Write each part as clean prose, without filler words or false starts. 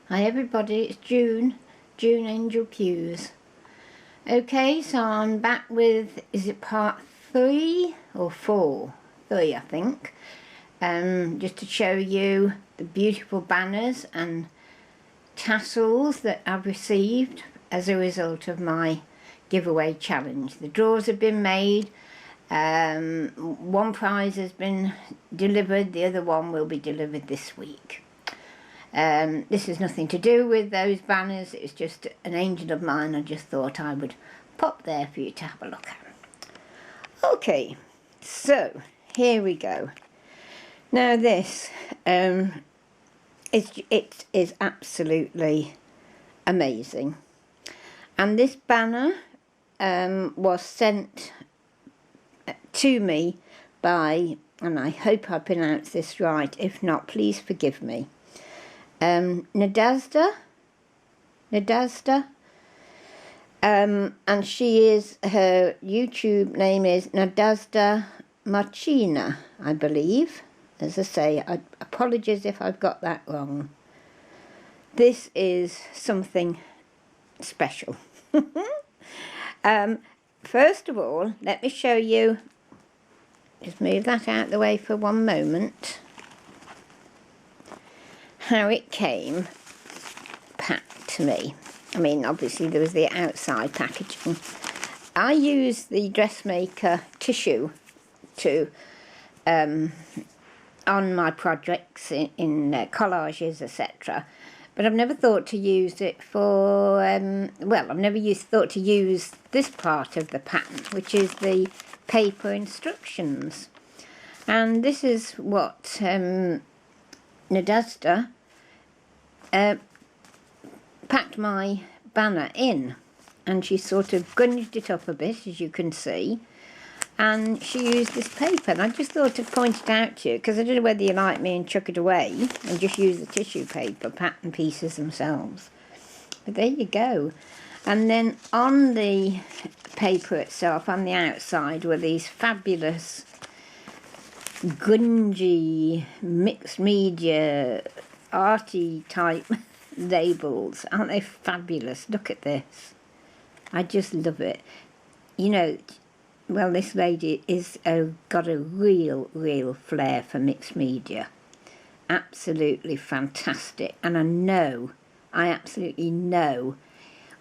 Hi everybody, it's June Angel Pews. Okay, so I'm back with, is it part 3 or 4? 3 I think. Just to show you the beautiful banners and tassels that I've received as a result of my giveaway challenge. The draws have been made. One prize has been delivered, the other one will be delivered this week. This has nothing to do with those banners, it's just an angel of mine I just thought I would pop there for you to have a look at. Okay, so here we go. Now this, it is absolutely amazing. And this banner was sent to me by, and I hope I pronounced this right, if not please forgive me, NADEZHDA, and she is, her YouTube name is NADEZHDA MARCHENA, I believe. As I say, I apologize if I've got that wrong. This is something special. First of all, let me show you, just move that out of the way for one moment, how it came packed to me. I mean, obviously there was the outside packaging. I use the dressmaker tissue to on my projects in collages, etc. But I've never thought to use it for, well, I've never thought to use this part of the pattern, which is the paper instructions. And this is what NADEZHDA packed my banner in, and she sort of gunged it up a bit, as you can see, and she used this paper, and I just thought I'd point it out to you because I don't know whether you like me and chuck it away and just use the tissue paper pattern pieces themselves, but there you go. And then on the paper itself, on the outside, were these fabulous grungy mixed media arty type labels. Aren't they fabulous? Look at this, I just love it. You know, well, this lady is got a real flair for mixed media. Absolutely fantastic. And I absolutely know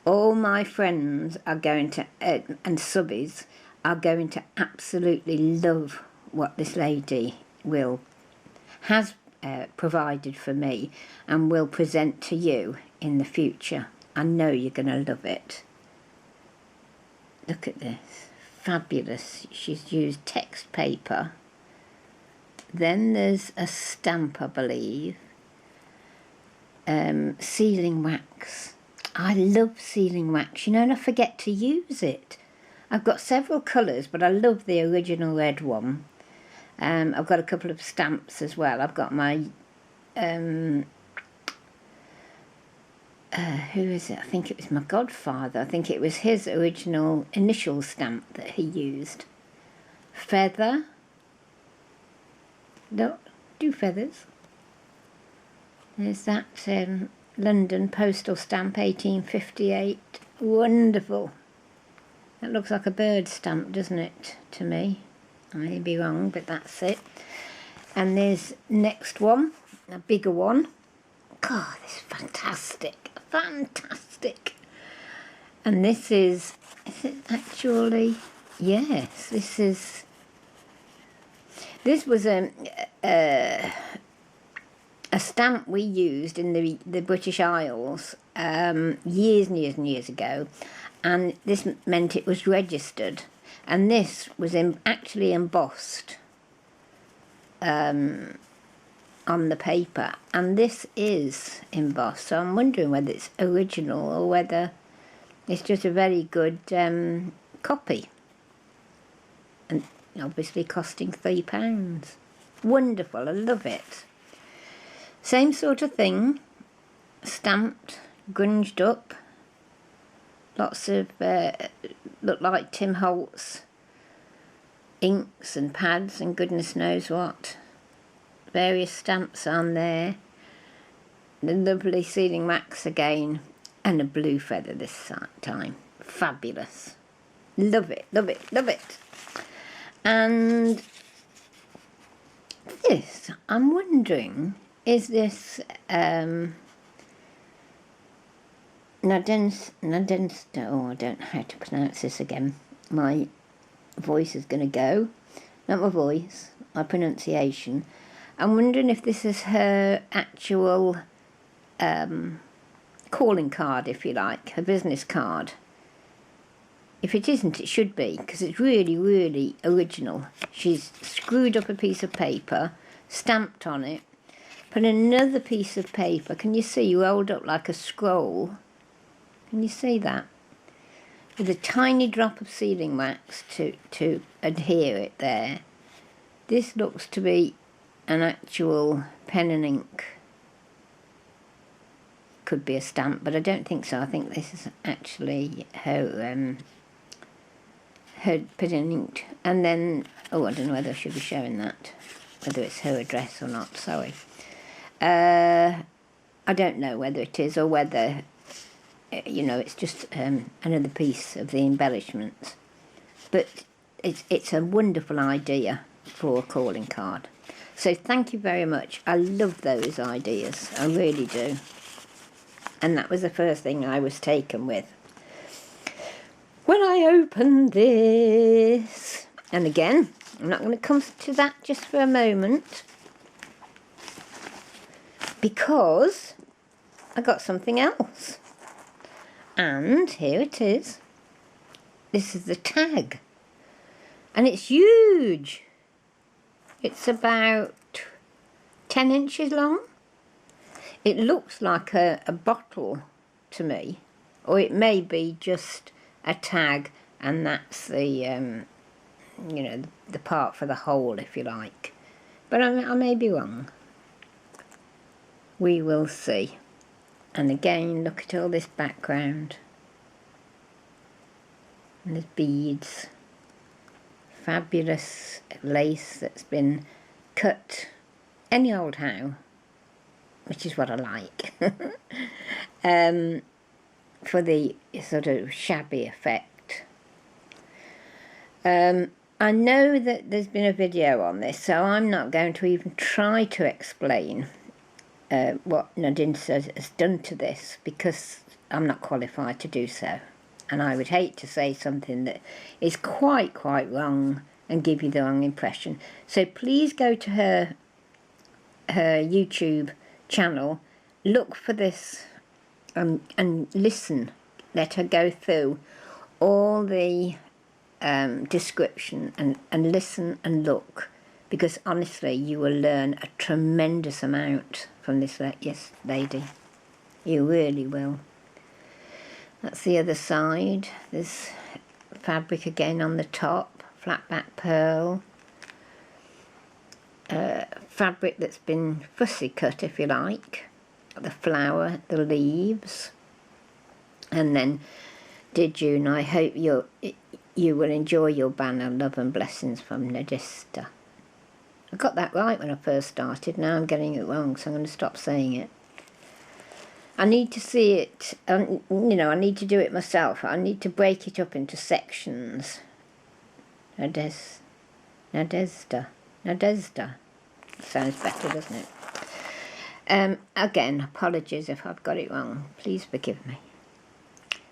all my friends are going to and subbies are going to absolutely love what this lady has provided for me and will present to you in the future. I know you're going to love it. Look at this, fabulous. She's used text paper, then there's a stamp, I believe, sealing wax. I love sealing wax, you know, and I forget to use it. I've got several colours, but I love the original red one. I've got a couple of stamps as well. I've got my, who is it? I think it was my godfather. I think it was his original initial stamp that he used. Feather. No, do feathers. There's that London postal stamp, 1858. Wonderful. That looks like a bird stamp, doesn't it, to me? I may be wrong, but that's it. And there's next one, a bigger one. God, this is fantastic, fantastic. And this is it actually, yes, this was a stamp we used in the British Isles years and years ago, and this meant it was registered. And this was actually embossed on the paper, and this is embossed, so I'm wondering whether it's original or whether it's just a very good copy, and obviously costing £3. Wonderful, I love it. Same sort of thing, stamped, grunged up, lots of look like Tim Holtz inks and pads and goodness knows what. Various stamps on there. the lovely sealing wax again, and a blue feather this time. Fabulous. Love it, love it, love it. And this, I'm wondering, is this NADEZHDA, oh, I don't know how to pronounce this again. My voice is going to go. Not my voice, my pronunciation. I'm wondering if this is her actual calling card, if you like, her business card. If it isn't, it should be, because it's really, really original. She's screwed up a piece of paper, stamped on it, put another piece of paper, can you see, rolled up like a scroll. Can you see that? With a tiny drop of sealing wax to adhere it there. This looks to be an actual pen and ink. Could be a stamp, but I don't think so. I think this is actually her pen and ink. And then, oh, I don't know whether I should be showing that, whether it's her address or not, sorry. I don't know whether it is or whether, you know, it's just another piece of the embellishments. But it's a wonderful idea for a calling card. So thank you very much. I love those ideas. I really do. And that was the first thing I was taken with when I opened this. And again, I'm not going to come to that just for a moment, because I got something else. And here it is. This is the tag. And it's huge. It's about 10 inches long. It looks like a bottle to me. Or it may be just a tag, and that's the, you know, the part for the hole, if you like. But I may be wrong. We will see. And again, look at all this background. And there's beads. Fabulous lace that's been cut any old how, which is what I like. For the sort of shabby effect. I know that there's been a video on this, so I'm not going to even try to explain what NADEZHDA has done to this, because I'm not qualified to do so. And I would hate to say something that is quite wrong and give you the wrong impression. So please go to her YouTube channel, look for this and listen. Let her go through all the description and listen and look, because honestly you will learn a tremendous amount from this lady. You really will. That's the other side. There's fabric again on the top, flat back pearl. Fabric that's been fussy cut, if you like. The flower, the leaves. And then, dear June, I hope you will enjoy your banner, love and blessings from NADEZHDA. I got that right when I first started, now I'm getting it wrong, so I'm going to stop saying it. I need to see it, you know, I need to do it myself. I need to break it up into sections. NADEZHDA. Sounds better, doesn't it? Again, apologies if I've got it wrong. Please forgive me.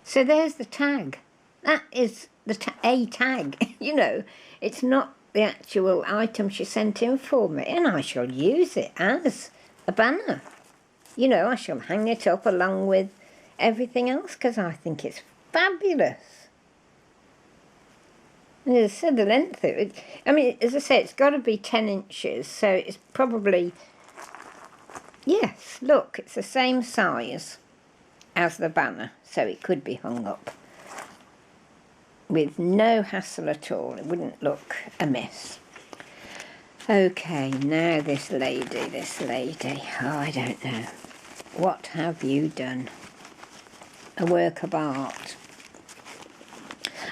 So there's the tag. That is a tag. You know, it's not the actual item she sent in for me, and I shall use it as a banner. You know, I shall hang it up along with everything else, because I think it's fabulous. And as I said, the length of it, I mean, as I say, it's got to be 10 inches, so it's probably, yes, look, it's the same size as the banner, so it could be hung up with no hassle at all. It wouldn't look amiss. Okay, now this lady, oh, I don't know. What have you done? A work of art.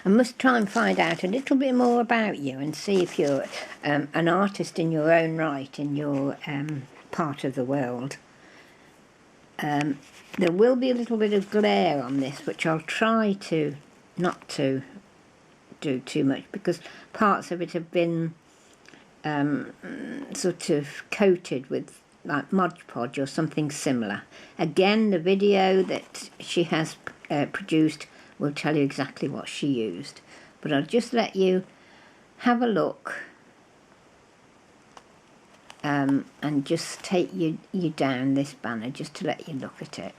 I must try and find out a little bit more about you and see if you're an artist in your own right, in your part of the world. There will be a little bit of glare on this, which I'll try to not to do too much, because parts of it have been sort of coated with like Mod Podge or something similar. Again, the video that she has produced will tell you exactly what she used, but I'll just let you have a look and just take you down this banner just to let you look at it.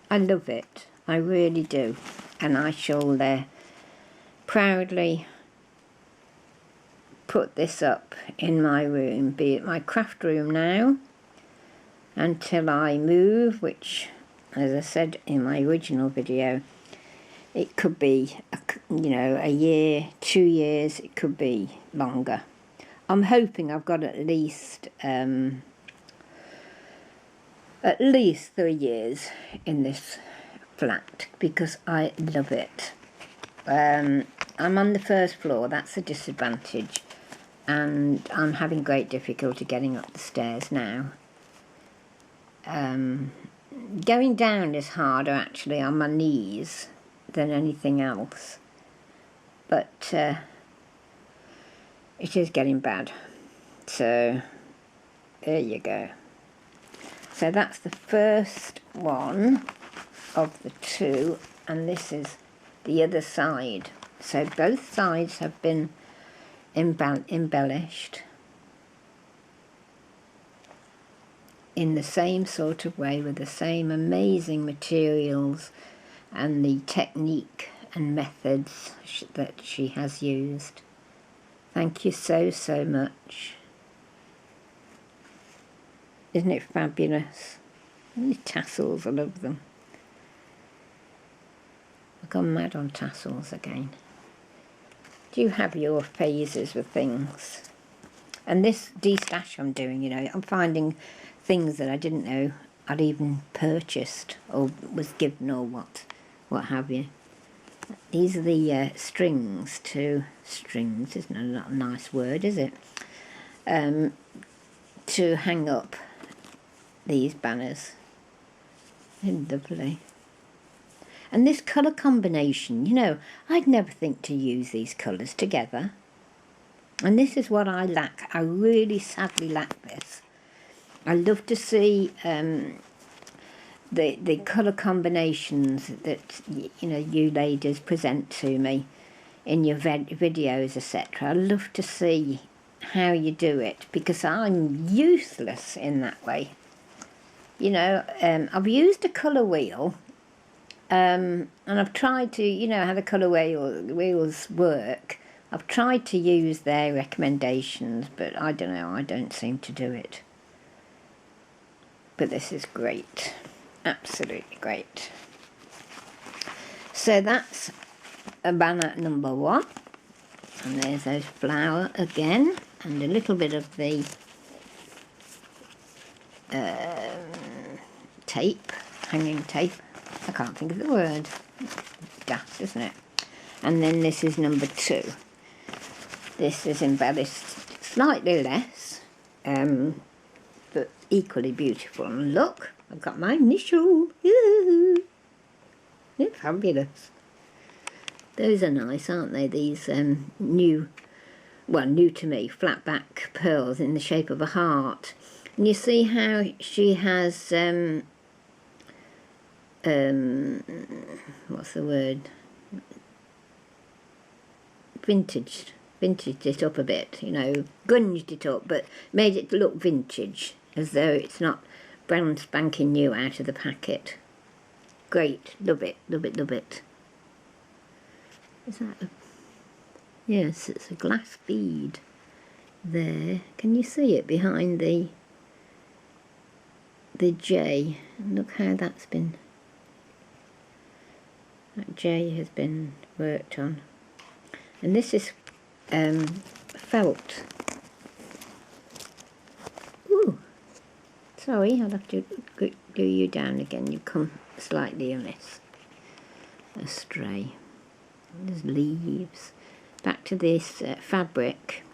I love it, I really do, and I shall proudly put this up in my room, be it my craft room now, until I move, which, as I said in my original video, it could be, a year, 2 years, it could be longer. I'm hoping I've got at least 3 years in this flat, because I love it. I'm on the first floor, that's a disadvantage, and I'm having great difficulty getting up the stairs now. Going down is harder actually on my knees than anything else, but it is getting bad. So there you go. So that's the first one of the 2, and this is the other side. So both sides have been embellished in the same sort of way, with the same amazing materials and the technique and methods that she has used. Thank you so much. Isn't it fabulous? And the tassels, I love them. I've gone mad on tassels again. Do you have your phases with things? And this de-stash I'm doing, I'm finding things that I didn't know I'd even purchased or was given or what have you. These are the strings isn't a nice word, is it? To hang up these banners. They're lovely. And this colour combination, I'd never think to use these colours together. And this is what I lack. I really sadly lack this. I love to see the colour combinations that you ladies present to me in your videos, etc. I love to see how you do it, because I'm useless in that way. I've used a colour wheel, and I've tried to, how the colour wheels work. I've tried to use their recommendations, but I don't know, I don't seem to do it. But this is great, absolutely great. So that's a banner number 1, and there's those flower again, and a little bit of the tape, hanging tape. I can't think of the word. Daft, isn't it? And then this is number 2. This is embellished slightly less, but equally beautiful. And look, I've got my initial. They're fabulous. Those are nice, aren't they? These new to me, flat back pearls in the shape of a heart. And you see how she has, what's the word? Vintaged it up a bit, gunged it up, but made it look vintage, as though it's not brand spanking new out of the packet. Great, love it, love it, love it. Is that yes, it's a glass bead there. Can you see it behind the J? And look how that J has been worked on. And this is felt. Ooh, sorry, I'll have to glue you down again. You come slightly amiss, astray. There's leaves. Back to this fabric,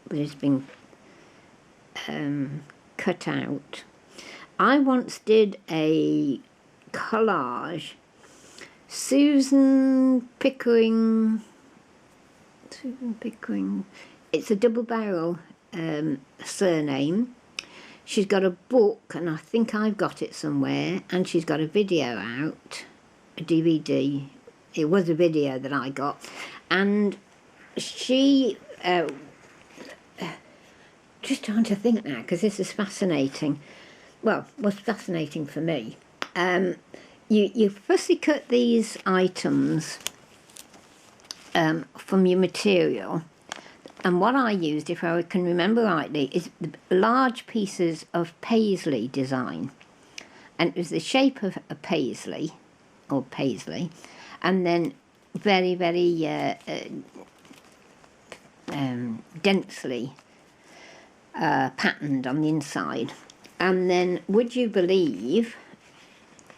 which has been cut out. I once did a collage. Susan Pickering, it's a double barrel surname. She's got a book, and I think I've got it somewhere, and she's got a video out, a DVD. It was a video that I got, and she, just trying to think now, because this is fascinating. Well, was fascinating for me. You firstly cut these items from your material, and what I used, if I can remember rightly, is the large pieces of paisley design, and it was the shape of a paisley, and then very, very densely patterned on the inside. And then, would you believe,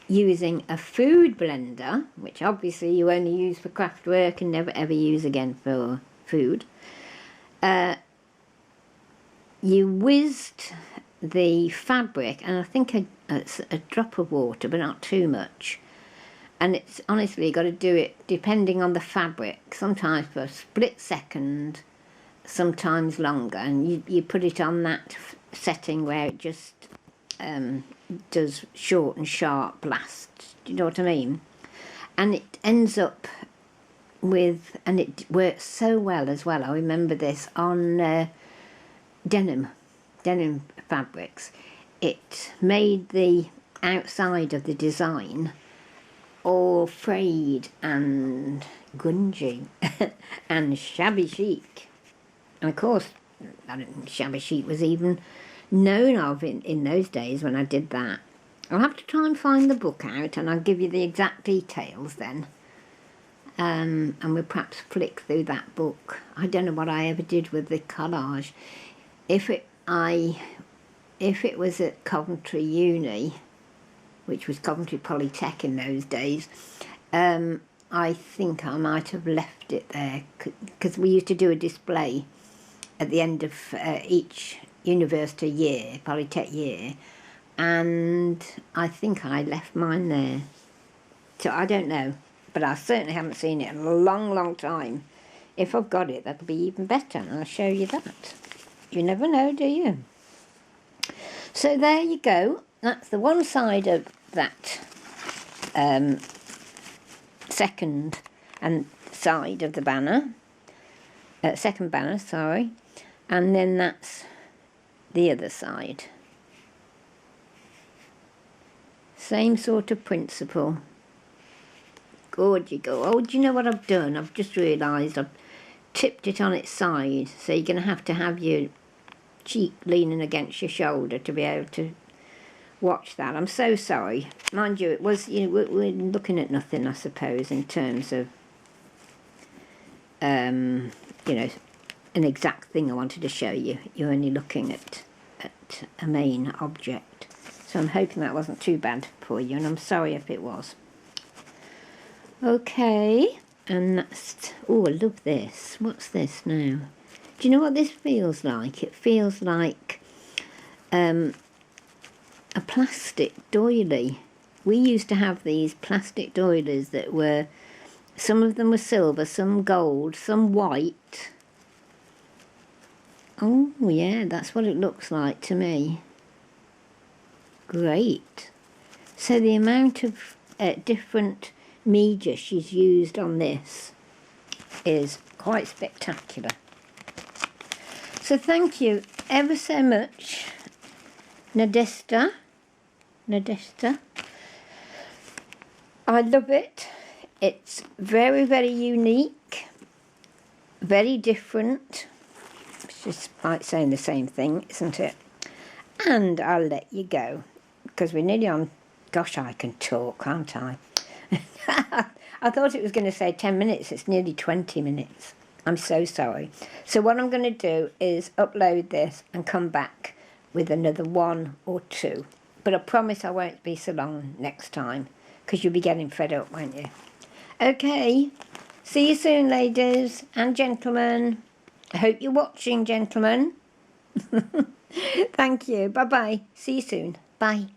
using a food blender, which obviously you only use for craft work and never ever use again for food, you whizzed the fabric, and I think a drop of water, but not too much. And it's honestly, you've got to do it depending on the fabric, sometimes for a split second, sometimes longer, and you put it on that setting where it just does short and sharp blasts. Do you know what I mean? And it ends up with, and it works so well as well. I remember this on denim fabrics. It made the outside of the design all frayed and grungy and shabby chic. And of course, I don't think shabby chic was even known of in those days when I did that. I'll have to try and find the book out, and I'll give you the exact details then. And we'll perhaps flick through that book. I don't know what I ever did with the collage. If it was at Coventry Uni, which was Coventry Polytech in those days, I think I might have left it there, because we used to do a display at the end of each university year, Polytech year, and I think I left mine there. So I don't know, but I certainly haven't seen it in a long, long time. If I've got it, that'll be even better, and I'll show you that. You never know, do you? So there you go. That's the one side of that second side of the banner. Second banner, sorry. And then that's the other side. Same sort of principle. Good you go. Oh, do you know what I've done? I've just realised I've tipped it on its side, so you're going to have your cheek leaning against your shoulder to be able to watch that. I'm so sorry. Mind you, it was, you know, we're looking at nothing, I suppose, in terms of, you know, an exact thing I wanted to show you. You're only looking at a main object. So I'm hoping that wasn't too bad for you, and I'm sorry if it was. Okay, and that's, oh, I love this. What's this now? Do you know what this feels like? It feels like a plastic doily. We used to have these plastic doilies that were, some of them were silver, some gold, some white. Oh yeah, that's what it looks like to me. Great. So the amount of different media she's used on this is quite spectacular. So thank you ever so much, NADEZHDA. I love it. It's very, very unique, very different. It's just like saying the same thing, isn't it? And I'll let you go, because we're nearly on. Gosh, I can talk, can't I? I thought it was going to say 10 minutes. It's nearly 20 minutes. I'm so sorry. So what I'm going to do is upload this and come back with another one or two. But I promise I won't be so long next time, because you'll be getting fed up, won't you? Okay. See you soon, ladies and gentlemen. I hope you're watching, gentlemen. Thank you. Bye-bye. See you soon. Bye.